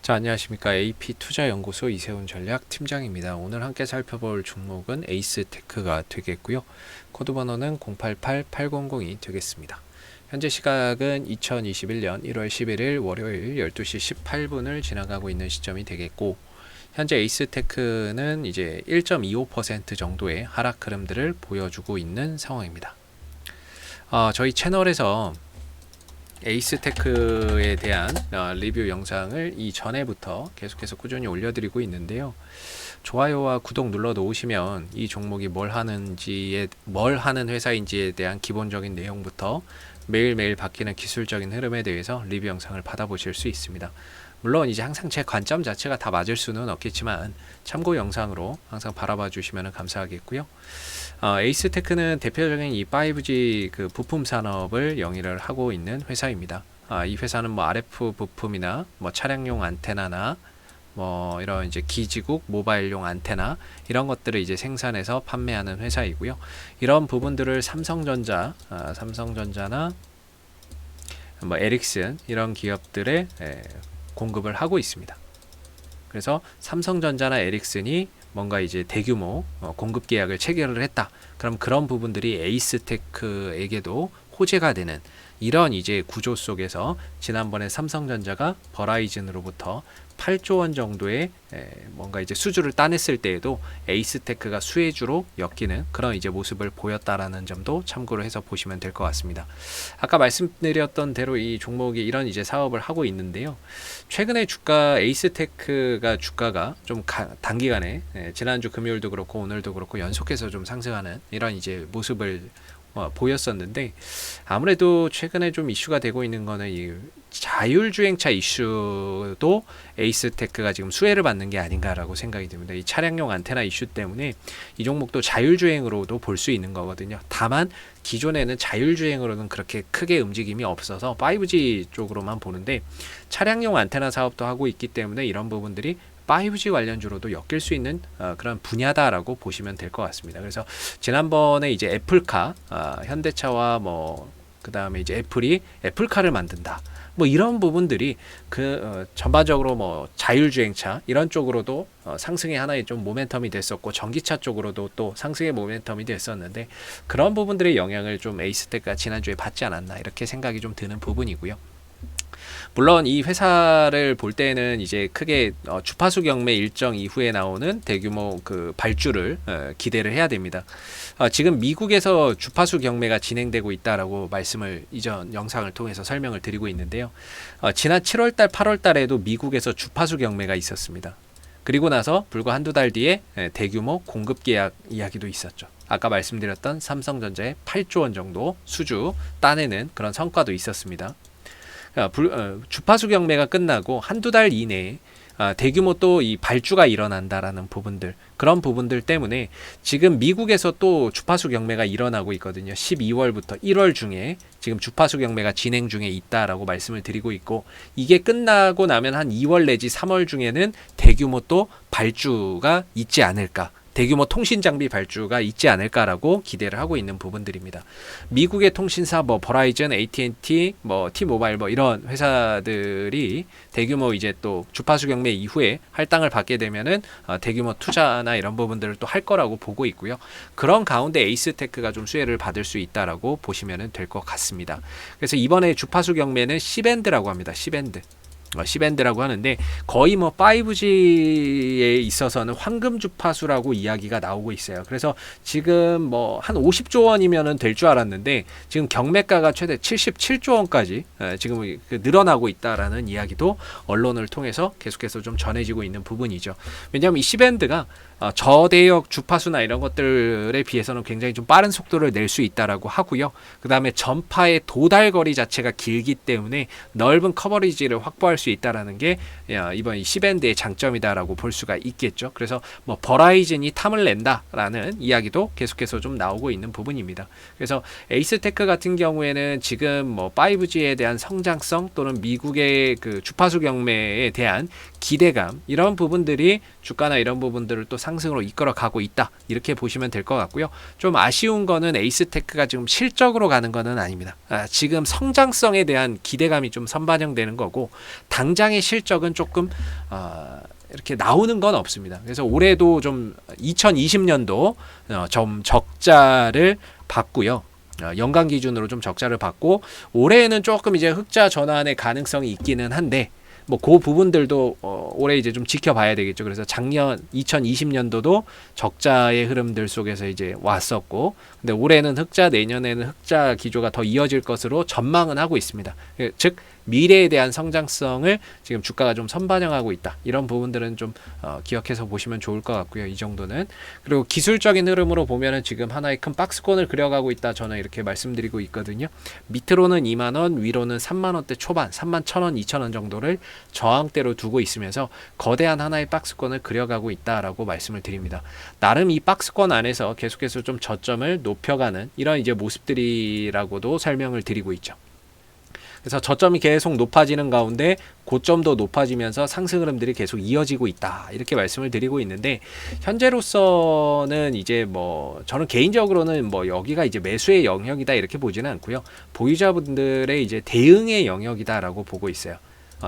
자, 안녕하십니까. AP투자연구소 이세훈 전략 팀장입니다. 오늘 함께 살펴볼 종목은 에이스테크가 되겠고요. 코드 번호는 088800이 되겠습니다. 현재 시각은 2021년 1월 11일 월요일 12시 18분을 지나가고 있는 시점이 되겠고, 현재 에이스테크는 이제 1.25% 정도의 하락 흐름들을 보여주고 있는 상황입니다. 저희 채널에서 에이스테크에 대한 리뷰 영상을 이전에부터 계속해서 꾸준히 올려드리고 있는데요. 좋아요와 구독 눌러 놓으시면 이 종목이 뭘 하는 회사인지에 대한 기본적인 내용부터 매일매일 바뀌는 기술적인 흐름에 대해서 리뷰 영상을 받아보실 수 있습니다. 물론 이제 항상 제 관점 자체가 다 맞을 수는 없겠지만 참고 영상으로 항상 바라봐 주시면 감사하겠고요. 에이스테크는 대표적인 이 5G 그 부품 산업을 영위를 하고 있는 회사입니다. 이 회사는 뭐 RF 부품이나 뭐 차량용 안테나나 뭐 이런 이제 기지국 모바일용 안테나 이런 것들을 이제 생산해서 판매하는 회사이고요. 이런 부분들을 삼성전자나 뭐 에릭슨 이런 기업들에 공급을 하고 있습니다. 그래서 삼성전자나 에릭슨이 뭔가 이제 대규모 공급 계약을 체결을 했다. 그럼 그런 부분들이 에이스테크에게도 호재가 되는 이런 이제 구조 속에서 지난번에 삼성전자가 버라이즌으로부터 8조 원 정도의 뭔가 이제 수주를 따냈을 때에도 에이스테크가 수혜주로 엮이는 그런 이제 모습을 보였다라는 점도 참고로 해서 보시면 될 것 같습니다. 아까 말씀드렸던 대로 이 종목이 이런 이제 사업을 하고 있는데요. 최근에 에이스테크가 주가가 좀 단기간에 지난주 금요일도 그렇고 오늘도 그렇고 연속해서 좀 상승하는 이런 이제 모습을 보였었는데, 아무래도 최근에 좀 이슈가 되고 있는 거는 이 자율주행차 이슈도 에이스테크가 지금 수혜를 받는 게 아닌가라고 생각이 듭니다. 이 차량용 안테나 이슈 때문에 이 종목도 자율주행으로도 볼 수 있는 거거든요. 다만 기존에는 자율주행으로는 그렇게 크게 움직임이 없어서 5G 쪽으로만 보는데, 차량용 안테나 사업도 하고 있기 때문에 이런 부분들이 5G 관련주로도 엮일 수 있는 그런 분야다라고 보시면 될 것 같습니다. 그래서 지난번에 이제 애플카, 현대차와 뭐 그 다음에 이제 애플이 애플카를 만든다. 뭐 이런 부분들이 전반적으로 뭐 자율주행차 이런 쪽으로도 상승의 하나의 좀 모멘텀이 됐었고, 전기차 쪽으로도 또 상승의 모멘텀이 됐었는데, 그런 부분들의 영향을 좀 에이스테크가 지난주에 받지 않았나 이렇게 생각이 좀 드는 부분이고요. 물론 이 회사를 볼 때는 이제 크게 주파수 경매 일정 이후에 나오는 대규모 그 발주를 기대를 해야 됩니다. 지금 미국에서 주파수 경매가 진행되고 있다라고 말씀을 이전 영상을 통해서 설명을 드리고 있는데요. 지난 7월달, 8월달에도 미국에서 주파수 경매가 있었습니다. 그리고 나서 불과 한두 달 뒤에 대규모 공급 계약 이야기도 있었죠. 아까 말씀드렸던 삼성전자의 8조 원 정도 수주 따내는 그런 성과도 있었습니다. 주파수 경매가 끝나고 한두 달 이내에 대규모 또 이 발주가 일어난다라는 부분들, 그런 부분들 때문에 지금 미국에서 또 주파수 경매가 일어나고 있거든요. 12월부터 1월 중에 지금 주파수 경매가 진행 중에 있다라고 말씀을 드리고 있고, 이게 끝나고 나면 한 2월 내지 3월 중에는 대규모 또 발주가 있지 않을까, 대규모 통신 장비 발주가 있지 않을까라고 기대를 하고 있는 부분들입니다. 미국의 통신사 뭐 버라이즌, AT&T, 뭐 T-모바일 뭐 이런 회사들이 대규모 이제 또 주파수 경매 이후에 할당을 받게 되면은 대규모 투자나 이런 부분들을 또 할 거라고 보고 있고요. 그런 가운데 에이스테크가 좀 수혜를 받을 수 있다라고 보시면 될 것 같습니다. 그래서 이번에 주파수 경매는 C밴드라고 합니다. C밴드라고 하는데, 거의 뭐 5G에 있어서는 황금 주파수라고 이야기가 나오고 있어요. 그래서 지금 뭐 한 50조 원이면은 될 줄 알았는데 지금 경매가가 최대 77조 원까지 지금 늘어나고 있다라는 이야기도 언론을 통해서 계속해서 좀 전해지고 있는 부분이죠. 왜냐하면 이 C밴드가 저대역 주파수나 이런 것들에 비해서는 굉장히 좀 빠른 속도를 낼 수 있다라고 하고요. 그 다음에 전파의 도달 거리 자체가 길기 때문에 넓은 커버리지를 확보할 수 있다라는 게 이번 이 C밴드의 장점이다라고 볼 수가 있겠죠. 그래서 뭐 버라이즌이 탐을 낸다라는 이야기도 계속해서 좀 나오고 있는 부분입니다. 그래서 에이스테크 같은 경우에는 지금 뭐 5G에 대한 성장성 또는 미국의 그 주파수 경매에 대한 기대감, 이런 부분들이 주가나 이런 부분들을 또 상승으로 이끌어 가고 있다, 이렇게 보시면 될 것 같고요. 좀 아쉬운 거는 에이스테크가 지금 실적으로 가는 거는 아닙니다. 지금 성장성에 대한 기대감이 좀 선반영되는 거고, 당장의 실적은 조금 이렇게 나오는 건 없습니다. 그래서 올해도 좀 2020년도 좀 적자를 봤고요. 연간 기준으로 좀 적자를 봤고, 올해는 조금 이제 흑자 전환의 가능성이 있기는 한데, 뭐 그 부분들도 올해 이제 좀 지켜봐야 되겠죠. 그래서 작년 2020년도도 적자의 흐름들 속에서 이제 왔었고, 근데 올해는 흑자, 내년에는 흑자 기조가 더 이어질 것으로 전망은 하고 있습니다. 즉 미래에 대한 성장성을 지금 주가가 좀 선반영하고 있다. 이런 부분들은 좀 기억해서 보시면 좋을 것 같고요. 이 정도는. 그리고 기술적인 흐름으로 보면은 지금 하나의 큰 박스권을 그려가고 있다. 저는 이렇게 말씀드리고 있거든요. 밑으로는 2만원, 위로는 3만원대 초반, 31,000원, 2,000원 정도를 저항대로 두고 있으면서 거대한 하나의 박스권을 그려가고 있다라고 말씀을 드립니다. 나름 이 박스권 안에서 계속해서 좀 저점을 높여가는 이런 이제 모습들이라고도 설명을 드리고 있죠. 그래서 저점이 계속 높아지는 가운데 고점도 높아지면서 상승 흐름들이 계속 이어지고 있다. 이렇게 말씀을 드리고 있는데, 현재로서는 이제 뭐 저는 개인적으로는 뭐 여기가 이제 매수의 영역이다 이렇게 보지는 않고요. 보유자분들의 이제 대응의 영역이다라고 보고 있어요.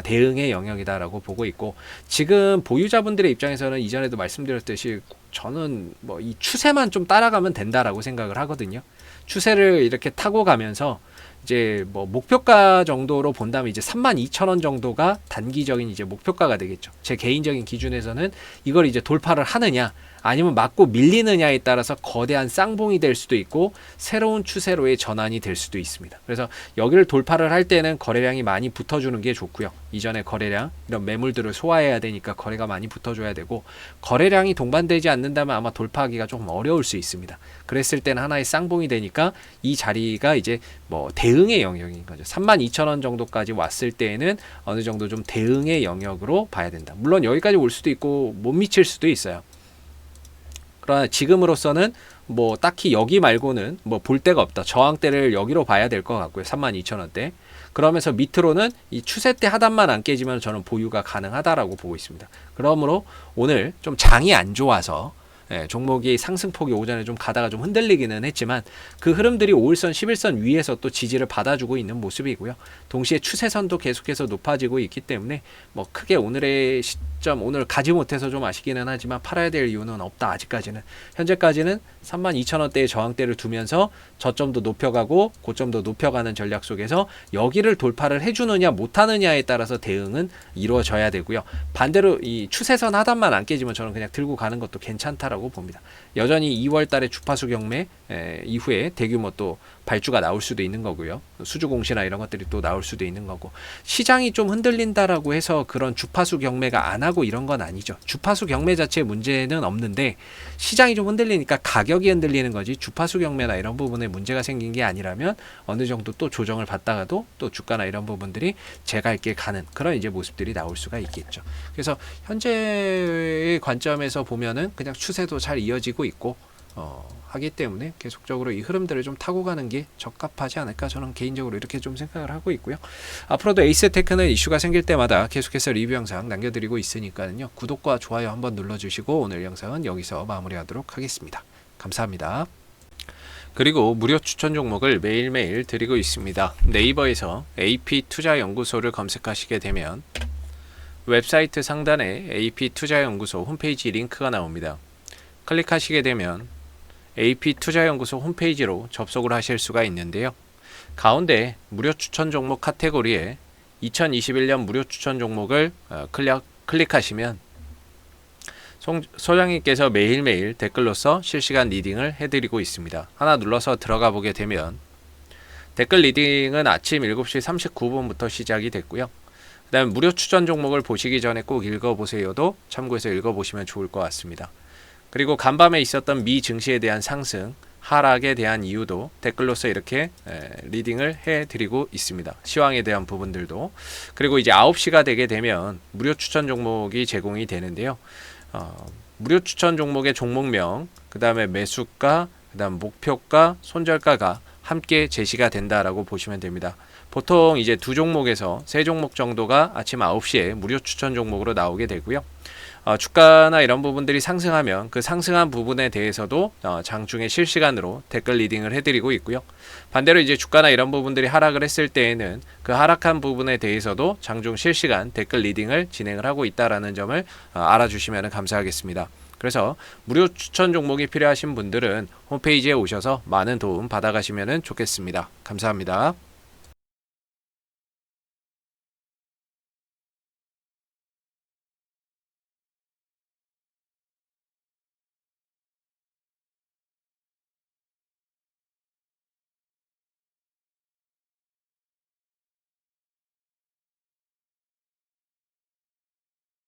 대응의 영역이다라고 보고 있고, 지금 보유자분들의 입장에서는 이전에도 말씀드렸듯이 저는 뭐 이 추세만 좀 따라가면 된다라고 생각을 하거든요. 추세를 이렇게 타고 가면서 이제 뭐 목표가 정도로 본다면 이제 32,000원 정도가 단기적인 이제 목표가가 되겠죠. 제 개인적인 기준에서는 이걸 이제 돌파를 하느냐 아니면 맞고 밀리느냐에 따라서 거대한 쌍봉이 될 수도 있고 새로운 추세로의 전환이 될 수도 있습니다. 그래서 여기를 돌파를 할 때는 거래량이 많이 붙어주는 게 좋고요. 이전에 거래량, 이런 매물들을 소화해야 되니까 거래가 많이 붙어줘야 되고, 거래량이 동반되지 않는다면 아마 돌파하기가 조금 어려울 수 있습니다. 그랬을 때는 하나의 쌍봉이 되니까 이 자리가 이제 뭐 대응의 영역인 거죠. 32,000원 정도까지 왔을 때에는 어느 정도 좀 대응의 영역으로 봐야 된다. 물론 여기까지 올 수도 있고 못 미칠 수도 있어요. 그러나 지금으로서는 뭐 딱히 여기 말고는 뭐 볼 데가 없다. 저항대를 여기로 봐야 될 것 같고요. 32,000원대. 그러면서 밑으로는 이 추세대 하단만 안 깨지면 저는 보유가 가능하다라고 보고 있습니다. 그러므로 오늘 좀 장이 안 좋아서 종목이 상승폭이 오전에 좀 가다가 좀 흔들리기는 했지만 그 흐름들이 5일선, 11선 위에서 또 지지를 받아주고 있는 모습이고요. 동시에 추세선도 계속해서 높아지고 있기 때문에 뭐 크게 오늘의 시점, 오늘 가지 못해서 좀 아쉽기는 하지만 팔아야 될 이유는 없다. 아직까지는. 현재까지는 32,000원대의 저항대를 두면서 저점도 높여가고 고점도 높여가는 전략 속에서 여기를 돌파를 해주느냐 못하느냐에 따라서 대응은 이루어져야 되고요. 반대로 이 추세선 하단만 안 깨지면 저는 그냥 들고 가는 것도 괜찮다라고 봅니다. 여전히 2월 달에 주파수 경매 이후에 대규모 또 발주가 나올 수도 있는 거고요. 수주 공시나 이런 것들이 또 나올 수도 있는 거고, 시장이 좀 흔들린다라고 해서 그런 주파수 경매가 안 하고 이런 건 아니죠. 주파수 경매 자체에 문제는 없는데 시장이 좀 흔들리니까 가격이 흔들리는 거지, 주파수 경매나 이런 부분에 문제가 생긴 게 아니라면 어느 정도 또 조정을 받다가도 또 주가나 이런 부분들이 제갈 길 가는 그런 이제 모습들이 나올 수가 있겠죠. 그래서 현재의 관점에서 보면은 그냥 추세도 잘 이어지고 있고 하기 때문에 계속적으로 이 흐름들을 좀 타고 가는 게 적합하지 않을까, 저는 개인적으로 이렇게 좀 생각을 하고 있고요. 앞으로도 에이스테크는 이슈가 생길 때마다 계속해서 리뷰 영상 남겨드리고 있으니까요. 구독과 좋아요 한번 눌러주시고 오늘 영상은 여기서 마무리하도록 하겠습니다. 감사합니다. 그리고 무료 추천 종목을 매일매일 드리고 있습니다. 네이버에서 AP투자연구소를 검색하시게 되면 웹사이트 상단에 AP투자연구소 홈페이지 링크가 나옵니다. 클릭하시게 되면 AP투자연구소 홈페이지로 접속을 하실 수가 있는데요. 가운데 무료 추천 종목 카테고리에 2021년 무료 추천 종목을 클릭하시면 소장님께서 매일매일 댓글로서 실시간 리딩을 해드리고 있습니다. 하나 눌러서 들어가 보게 되면 댓글 리딩은 아침 7시 39분부터 시작이 됐고요. 그 다음에 무료 추천 종목을 보시기 전에 꼭 읽어보세요도 참고해서 읽어보시면 좋을 것 같습니다. 그리고 간밤에 있었던 미 증시에 대한 상승, 하락에 대한 이유도 댓글로서 이렇게 리딩을 해드리고 있습니다. 시황에 대한 부분들도. 그리고 이제 9시가 되게 되면 무료 추천 종목이 제공이 되는데요. 무료 추천 종목의 종목명, 그 다음에 매수가, 그 다음 목표가, 손절가가 함께 제시가 된다라고 보시면 됩니다. 보통 이제 두 종목에서 세 종목 정도가 아침 9시에 무료 추천 종목으로 나오게 되고요. 주가나 이런 부분들이 상승하면 그 상승한 부분에 대해서도 장중에 실시간으로 댓글 리딩을 해드리고 있고요. 반대로 이제 주가나 이런 부분들이 하락을 했을 때에는 그 하락한 부분에 대해서도 장중 실시간 댓글 리딩을 진행을 하고 있다라는 점을 알아주시면 감사하겠습니다. 그래서 무료 추천 종목이 필요하신 분들은 홈페이지에 오셔서 많은 도움 받아가시면 좋겠습니다. 감사합니다.